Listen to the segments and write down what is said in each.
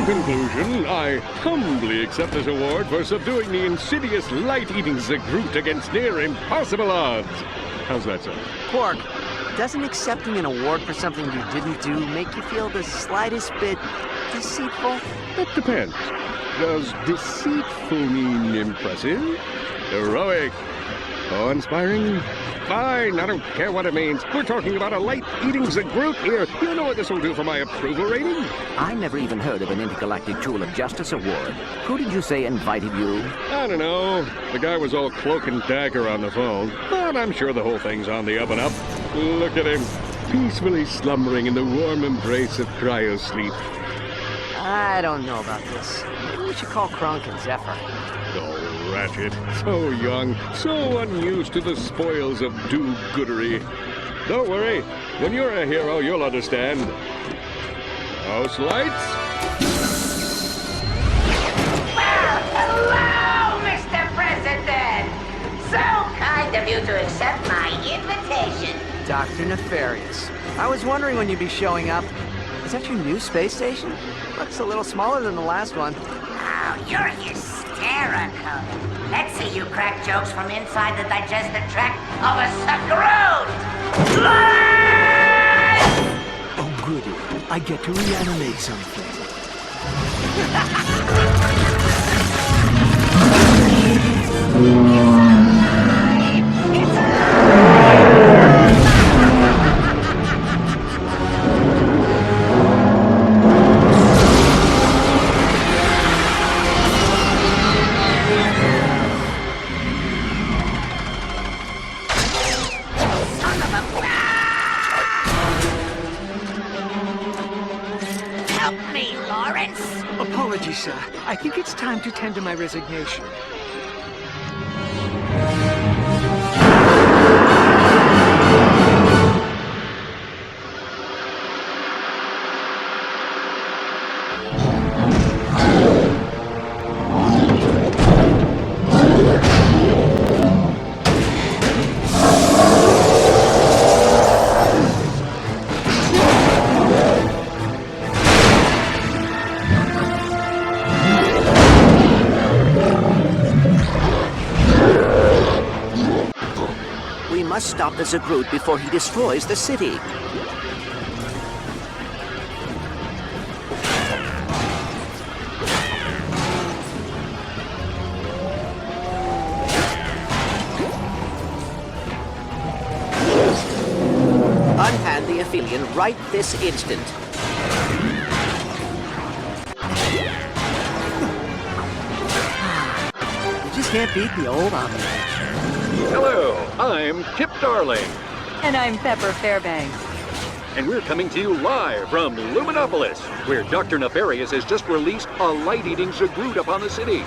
conclusion, I humbly accept this award for subduing the insidious light-eating Zagroot against near impossible odds. How's that sound? Quark, doesn't accepting an award for something you didn't do make you feel the slightest bit deceitful? That depends. Does deceitful mean impressive? Heroic? Awe-inspiring? Fine, I don't care what it means. We're talking about a light-eating Zagroot here. You know what this will do for my approval rating? I never even heard of an Intergalactic Tool of Justice award. Who did you say invited you? I don't know. The guy was all cloak and dagger on the phone. But I'm sure the whole thing's on the up and up. Look at him, peacefully slumbering in the warm embrace of cryo-sleep. I don't know about this. Maybe we should call Kronk and Zephyr. Oh, Ratchet. So young, so unused to the spoils of do-goodery. Don't worry. When you're a hero, you'll understand. House lights? Well, hello, Mr. President! So kind of you to accept my invitation. Dr. Nefarious. I was wondering when you'd be showing up. Is that your new space station? Looks a little smaller than the last one. Oh, you're hysterical. Let's see you crack jokes from inside the digestive tract of a Zagroot! Oh, goody. I get to reanimate something. Help me, Lawrence! Apologies, sir. I think it's time to tender my resignation. We must stop the Zagroot before he destroys the city. Unhand the Aphelion right this instant. You just can't beat the old Omni. Hello, I'm Kip Darling, And I'm Pepper Fairbanks. and we're coming to you live from Luminopolis, where Dr. Nefarious has just released a light-eating Zagroot upon the city.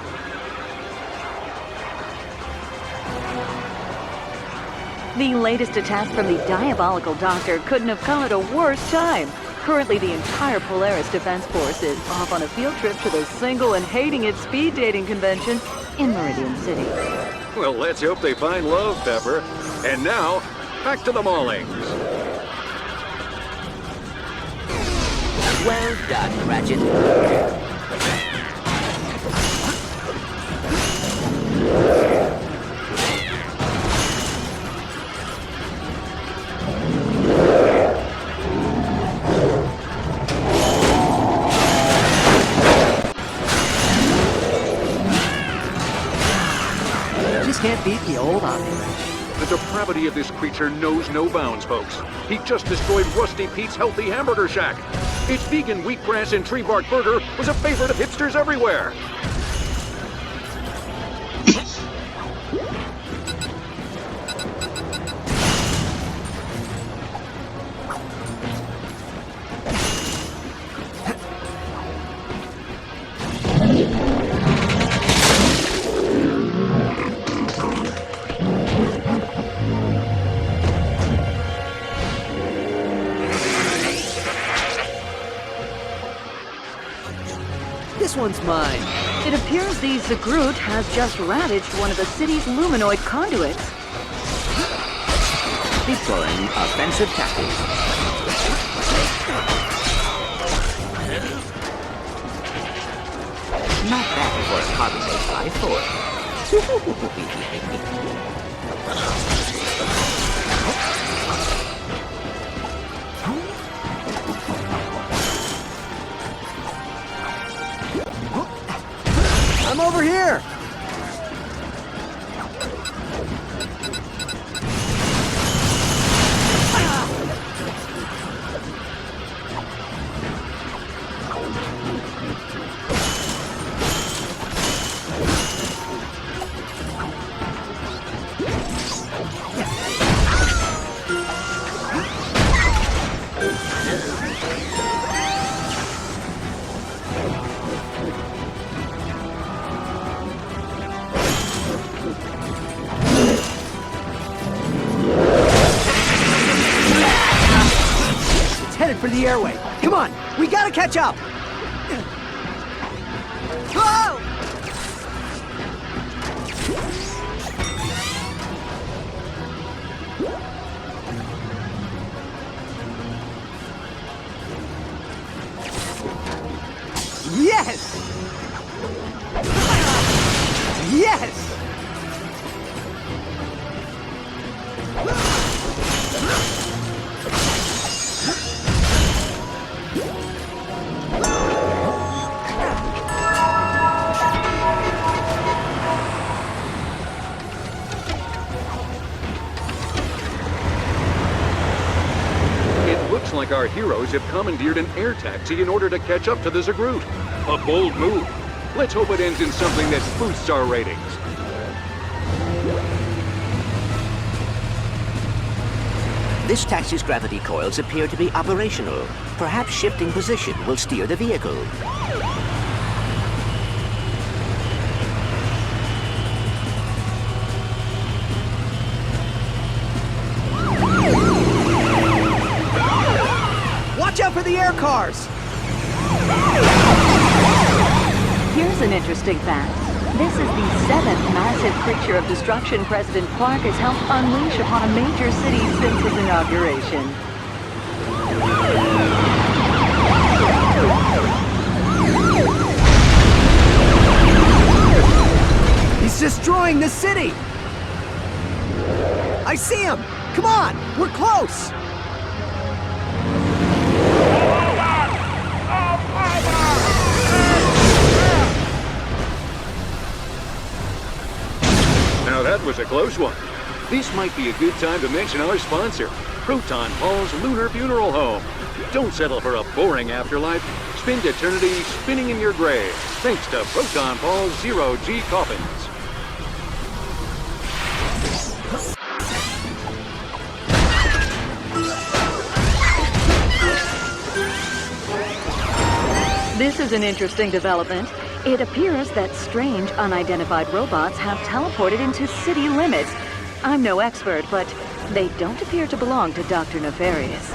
The latest attack from the diabolical doctor couldn't have come at a worse time. Currently, the entire Polaris Defense Force is off on a field trip to the single and hating it speed dating convention in Meridian City. Well, let's hope they find love, Pepper. And now, back to the maulings. Well done, Ratchet. Just can't beat the old Omni. The depravity of this creature knows no bounds, folks. He just destroyed Rusty Pete's healthy hamburger shack. Its vegan wheatgrass and tree bark burger was a favorite of hipsters everywhere. This one's mine. It appears the Zagroot has just ravaged one of the city's luminoid conduits. Deploying offensive tactics. my foot. I'm over here! Headed for the airway. Come on, we gotta catch up. Whoa! Yes! Yes! Looks like our heroes have commandeered an air taxi in order to catch up to the Zagroot. A bold move. Let's hope it ends in something that boosts our ratings. This taxi's gravity coils appear to be operational. Perhaps shifting position will steer the vehicle. Watch out for the air cars! Here's an interesting fact. This is the 7th massive creature of destruction President Clark has helped unleash upon a major city since his inauguration. He's destroying the city! I see him! Come on! We're close! Now that was a close one. This might be a good time to mention our sponsor, Proton Paul's Lunar Funeral Home. Don't settle for a boring afterlife. Spend eternity spinning in your grave, thanks to Proton Paul's Zero-G coffins. This is an interesting development. It appears that strange, unidentified robots have teleported into city limits. I'm no expert, but they don't appear to belong to Dr. Nefarious.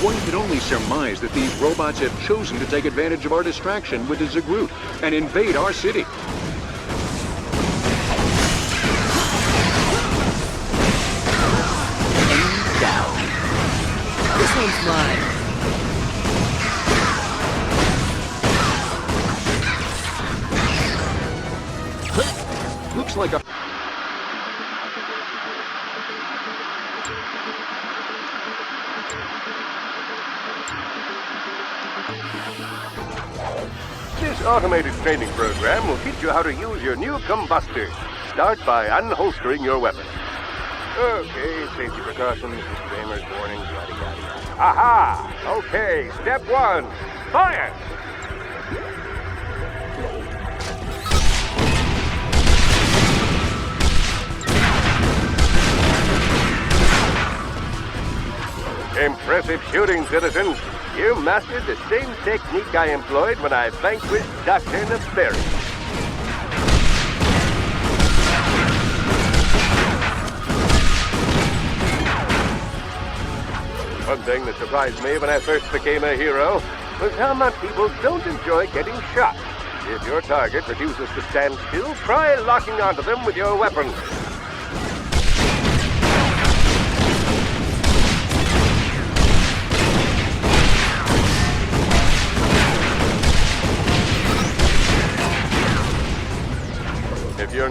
One could only surmise that these robots have chosen to take advantage of our distraction with the Zagroot and invade our city. And down. This one's mine. Looks like a... This automated training program will teach you how to use your new combustors. Start by unholstering your weapon. Okay, safety precautions, disclaimers, warnings, yada yada yada. Aha! Okay, step one, fire! Impressive shooting, citizens. You mastered the same technique I employed when I vanquished Dr. Nefarious. One thing that surprised me when I first became a hero was how much people don't enjoy getting shot. If your target refuses to stand still, try locking onto them with your weapon.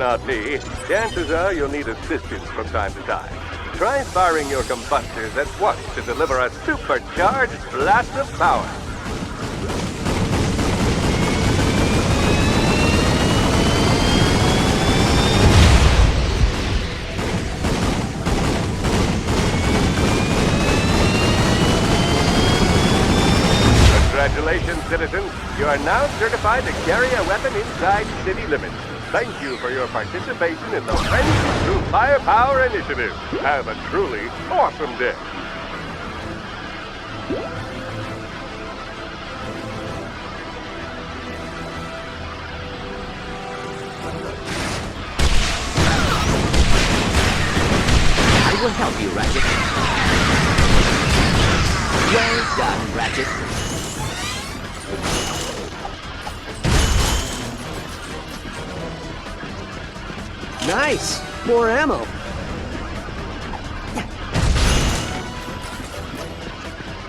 not me. Chances are you'll need assistance from time to time. Try firing your combustors at once to deliver a supercharged blast of power. Congratulations, citizens. You are now certified to carry a weapon inside city limits. Thank you for your participation in the Friends Through Firepower Initiative. Have a truly awesome day. I will help you, Ratchet. Well done, Ratchet. Nice! More ammo.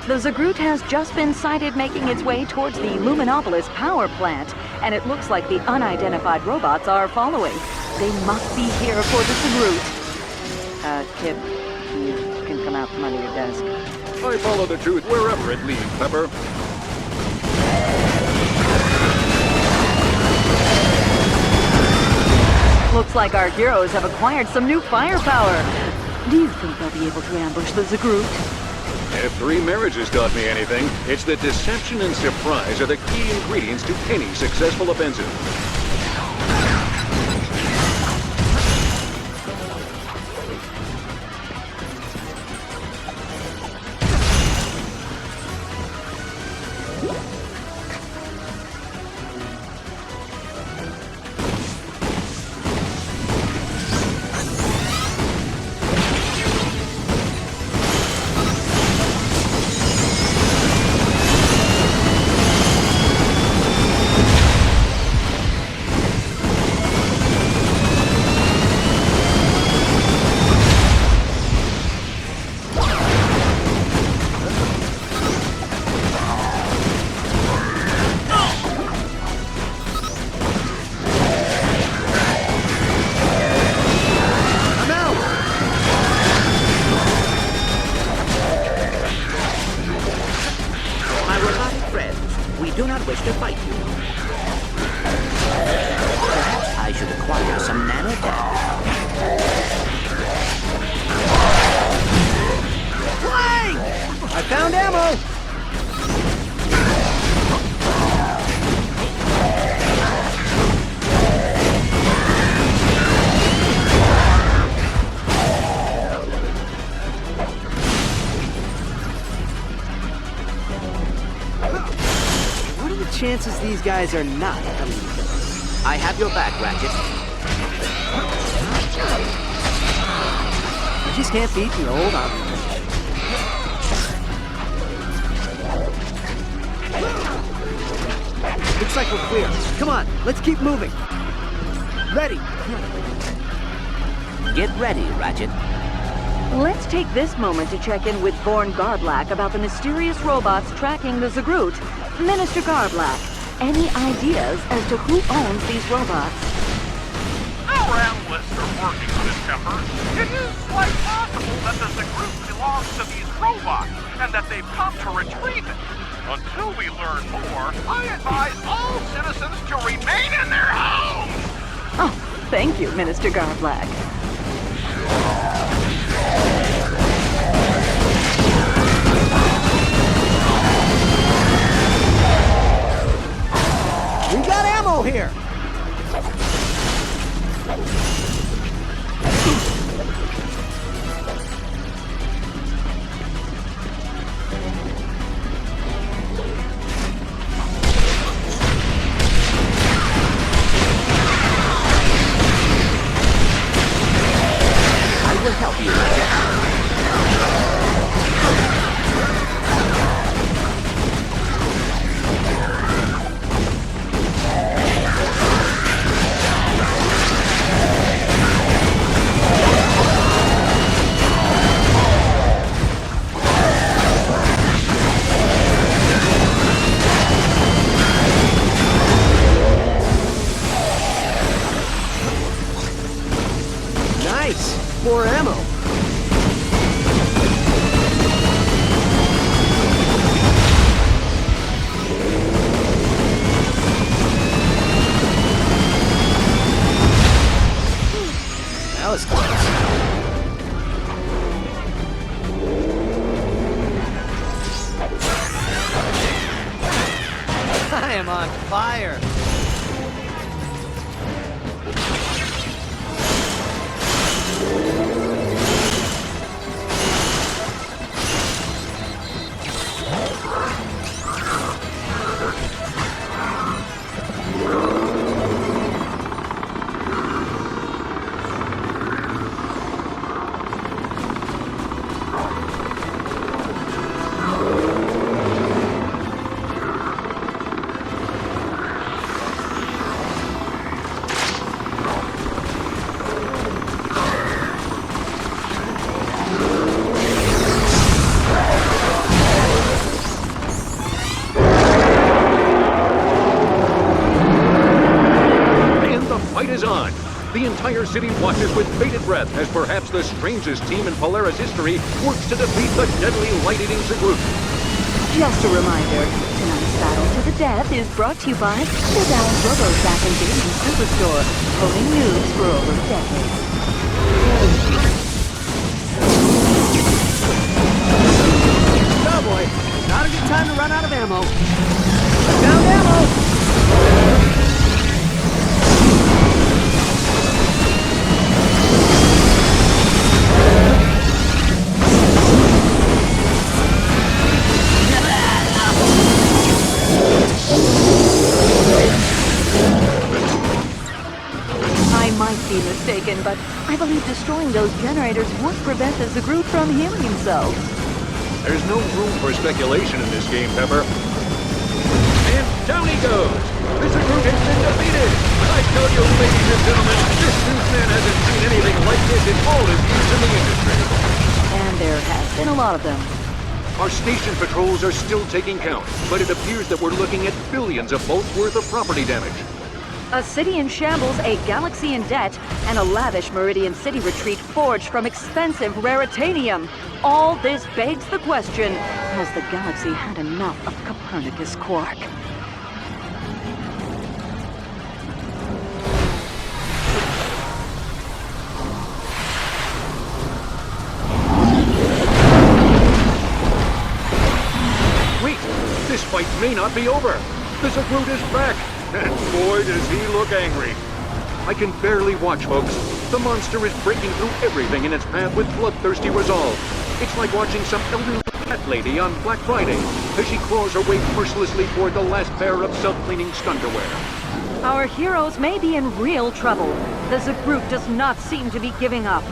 The Zagroot has just been sighted making its way towards the Luminopolis power plant, and it looks like the unidentified robots are following. They must be here for the Zagroot. Kip, you can come out from under your desk. I follow the truth wherever it leads, Pepper. Looks like our heroes have acquired some new firepower. Do you think they'll be able to ambush the Zagroot? If 3 marriages taught me anything, it's that deception and surprise are the key ingredients to any successful offensive. Do not wish to fight you. Perhaps I should acquire some nanotech. Fly! I found ammo! Chances these guys are not coming to kill us. I have your back, Ratchet. I just can't beat the old option. Looks like we're clear. Come on, let's keep moving. Ready. Get ready, Ratchet. Let's take this moment to check in with Vorn Garblak about the mysterious robots tracking the Zagroot. Minister Garblak, any ideas as to who owns these robots? Our analysts are working on it, Pepper. It is quite possible that the Zagroot belongs to these robots, and that they've come to retrieve it. Until we learn more, I advise all citizens to remain in their homes! Oh, thank you, Minister Garblak. We got ammo here! I will help am on fire. The entire city watches with bated breath as perhaps the strangest team in Polaris history works to defeat the deadly light-eating Zagroot. Just a reminder, tonight's battle to the death is brought to you by the Dallas RoboSack and Gaming Superstore, owning news for over a decade. Oh boy, not a good time to run out of ammo. Down ammo! I might be mistaken, but I believe destroying those generators would prevent the Zagroot from healing himself. There's no room for speculation in this game, Pepper. And down he goes! The Zagroot has been defeated! I tell you, ladies and gentlemen, this newsman hasn't seen anything like this in all his years in the industry. And there has been a lot of them. Our station patrols are still taking count, but it appears that we're looking at billions of volts worth of property damage. A city in shambles, a galaxy in debt, and a lavish Meridian City retreat forged from expensive raritanium. All this begs the question, has the galaxy had enough of Copernicus quark? Wait, this fight may not be over. The Zagroot is back. And boy, does he look angry. I can barely watch, folks. The monster is breaking through everything in its path with bloodthirsty resolve. It's like watching some elderly cat lady on Black Friday as she claws her way mercilessly toward the last pair of self-cleaning stunderwear. Our heroes may be in real trouble. The Zagroot does not seem to be giving up.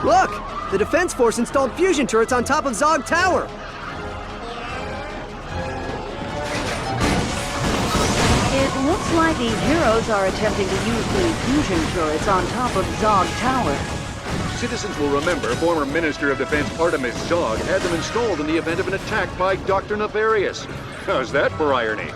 Look! The Defense Force installed fusion turrets on top of Zog Tower! It looks like the heroes are attempting to use the fusion turrets on top of Zog Tower. Citizens will remember former Minister of Defense Artemis Zog had them installed in the event of an attack by Dr. Nefarious. How's that for irony?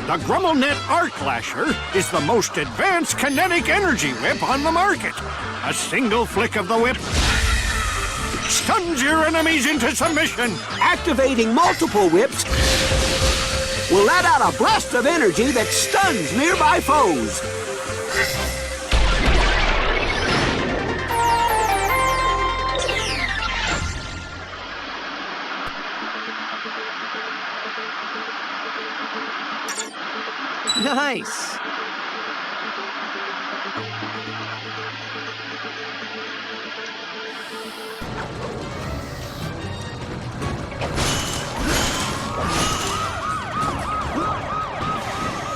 The GrummelNet Arc Lasher is the most advanced kinetic energy whip on the market. A single flick of the whip stuns your enemies into submission. Activating multiple whips will let out a blast of energy that stuns nearby foes. Nice!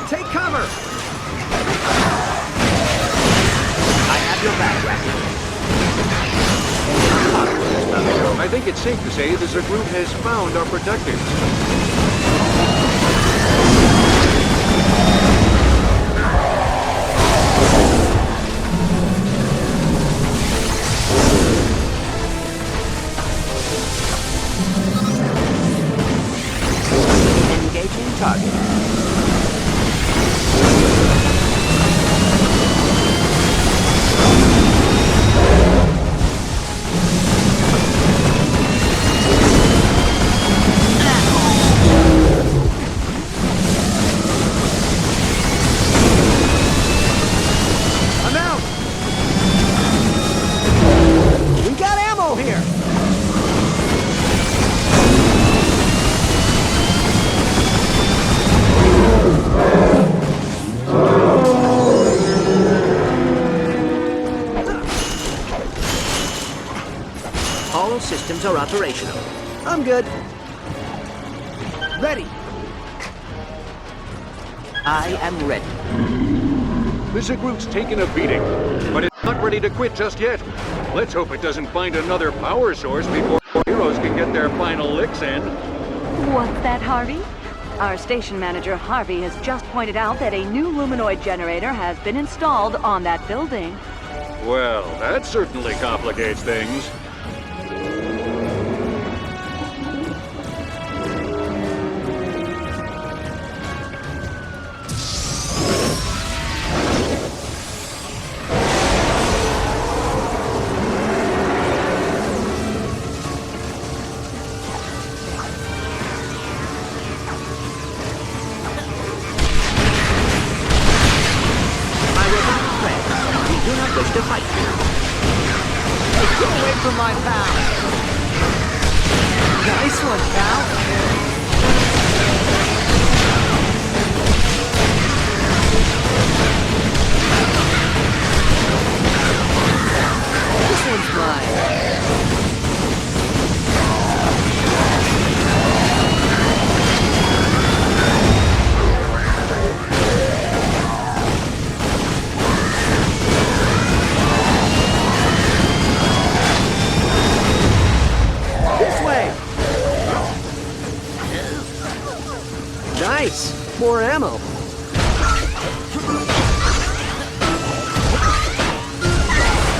Take cover! I have your back, Ratchet. I think it's safe to say the Zagroot has found our protectors. Engaging target. All systems are operational. I'm good. Ready. I am ready. The Zagroot's taken a beating, but it's not ready to quit just yet. Let's hope it doesn't find another power source before our heroes can get their final licks in. What's that, Harvey? Our station manager, Harvey, has just pointed out that a new luminoid generator has been installed on that building. Well, that certainly complicates things. To fight. Hey, get away from my pal. Nice one, pal. This one's mine. Nice! More ammo.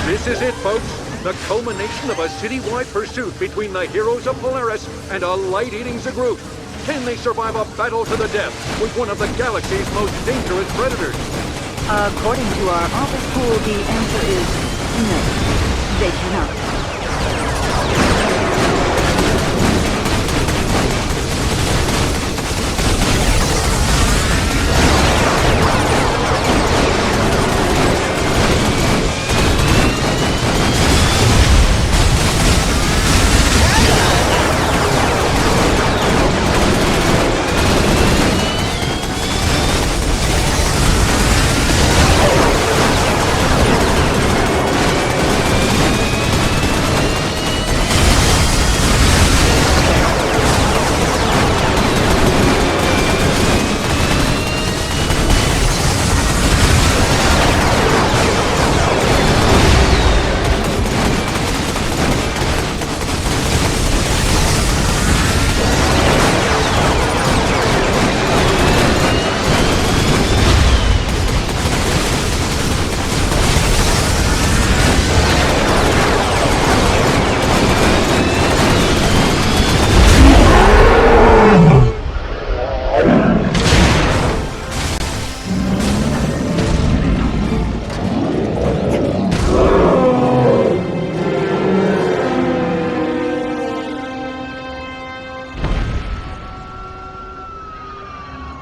This is it, folks. The culmination of a citywide pursuit between the heroes of Polaris and a light-eating Zagroot. Can they survive a battle to the death with one of the galaxy's most dangerous predators? According to our office pool, the answer is no. They cannot.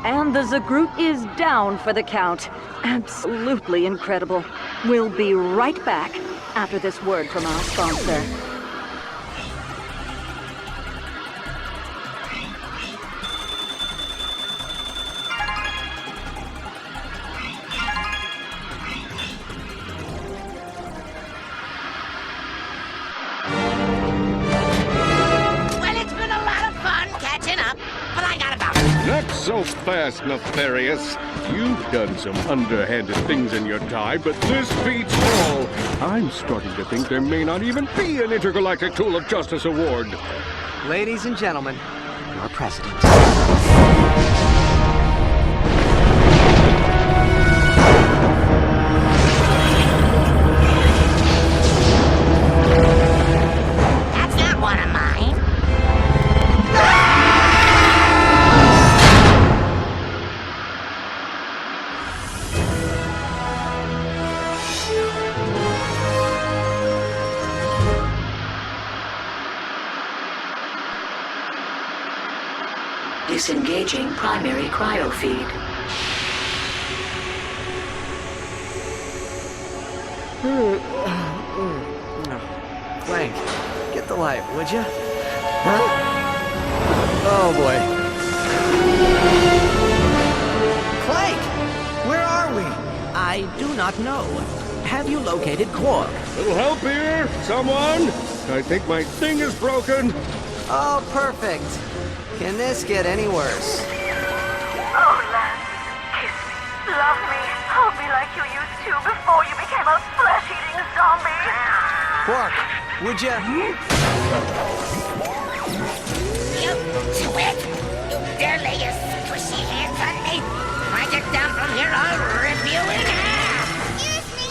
And the Zagroot is down for the count. Absolutely incredible. We'll be right back after this word from our sponsor. Well, it's been a lot of fun catching up, but I gotta bounce. Not so fast, Nefarious. You've done some underhanded things in your time, but this beats all. I'm starting to think there may not even be an Intergalactic Tool of Justice award. Ladies and gentlemen, your president. That's not one of mine. Disengaging primary cryo feed. Clank, get the light, would you? Huh? Oh boy. Clank! Where are we? I do not know. Have you located Quark? Little help here, someone? I think my thing is broken. Oh, perfect. Can this get any worse? Oh, Lance, kiss me, love me, hold me like you used to before you became a flesh-eating zombie. Quark, would you? You twit! You dare lay your squishy hands on me? If I get down from here, I'll rip you in half! Excuse me!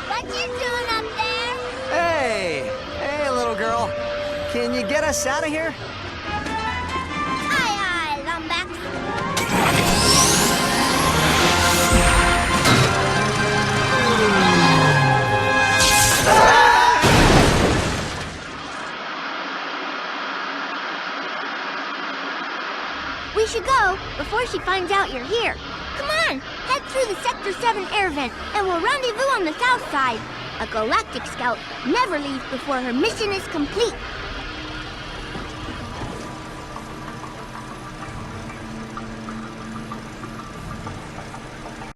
What you doing up there? Hey! Hey, little girl. Can you get us out of here? Aye, aye, Lumbax. We should go before she finds out you're here. Come on, head through the Sector 7 air vent, and we'll rendezvous on the south side. A galactic scout never leaves before her mission is complete.